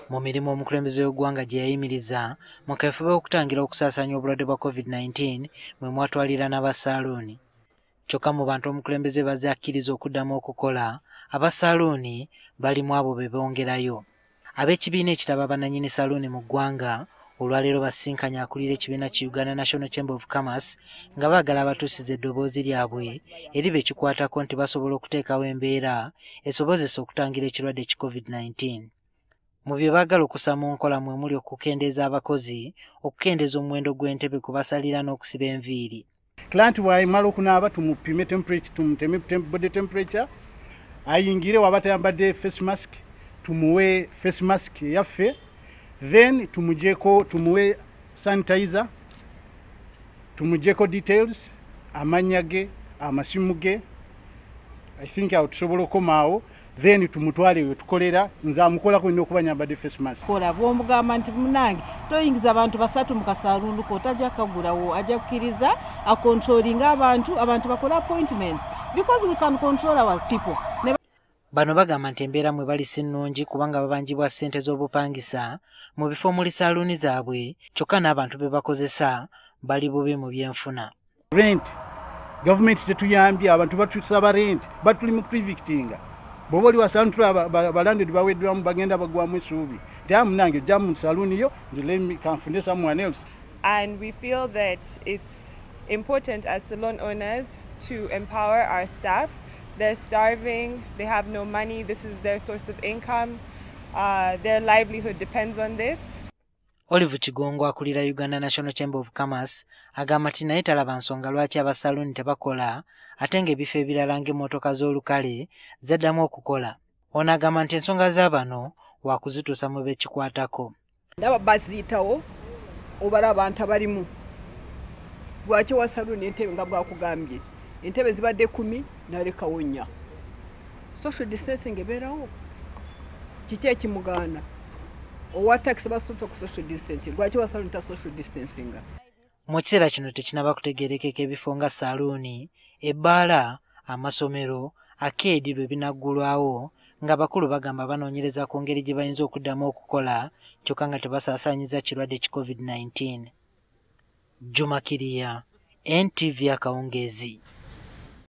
Mu mirimu omukulembeze w'eggwanga gye yayimiriza mu kafuba okutangira okusaasaanya obulwadde bwa COVID-19 mwe mwatwalira n'abasaaluuni. Kyokka mu bantu omukulembeze bazakkiriza okuddamu okukola, abasaaluuni balimu abo be bongerayo. Ab'ekibiina ekitaba bannannyini saaluuni mu ggwanga olwaleero basisinkanye akulira ekibiina ki Uganda National Chamber of Commerce nga baagala abatuusiza eddoboozi lyabwe eri bekikwatako nti basobola okuteekawo embeera esobozesa okutangira ekirwadde ki COVID-19. Mu bye baagala okussa mu nkola mwe muli okukendeeza abakozi, okukendeeza omuwendo gw'entebe kubasalira n'okusiba enviiri. Client bw'amala okunaaba tumupime temperature, tumuteme body temperature, ayingire waba tayambadde face mask, tumuwe face mask yaffe, then tumuwe sanitizer, tumujeko details, amannya ge, amasimu ge. I think awo tusobola okomaawo, then tumutwale we tukolera, nze amukolako nnyo okuba nyambadde face mask. Kola bw'omugamba nti munange toyingiza abantu basatu mu kasaalundu ko tajja kagulawo, ajja kukkiriza akontrolinga abantu bakola appointments because we can control our people. Bano bagamba nti embeera mwe bali si nnungi kubanga babanjibwa ssente z'obupangisa mu bifo omuli saaluuni zaabwe, kyokka n'abantu be bakozesa bali bubi mu byenfuna. Rent, gavumenti tetuyambye, abantu batusaba rent, batuli mu evictinga. Bw'oba oli wa saaluuni tulaba balandedi baweddwamu bagenda bagwamu essuubi. Munange ojja mu saaluuni yo, nze kanfunde someone else. And we feel that it's important as salon owners to empower our staff. They're starving, they have no money, this is their source of income, their livelihood depends on this. Olive Kigongo akulira Uganda National Chamber of Commerce agamba nti naye talaba nsonga lwaki abasaaluuni tebakola ate ng'ebifo ebirala ng'emmotoka z'olukale zaddamu okukola. Ono agamba nti ensonga z'abano wakuzituusa mu bekikwatako. Ndaba baziyitawo obala abantu abalimu. Lwaki wa saaluuni entebe nga bwakugambye? Entebe zibadde 10 nalekawo 4. Social distancing ebeerawo. Kiki ekimugaana? Owa tax basooka ku social distancing. Lwaki wa saaluuni ta social distancing? Mu kiseera kino tekinaba kutegeerekeka ebifo nga saaluuni, ebbaala, amasomero, akeedi lwe binaggulwawo nga bakulu bagamba banoonyereza ku ngeri gye bayinza okuddamu okukola kyokka nga tebasaasaanyiza kirwadde ki COVID-19. Juma Kiriya, NTV Akawungeezi.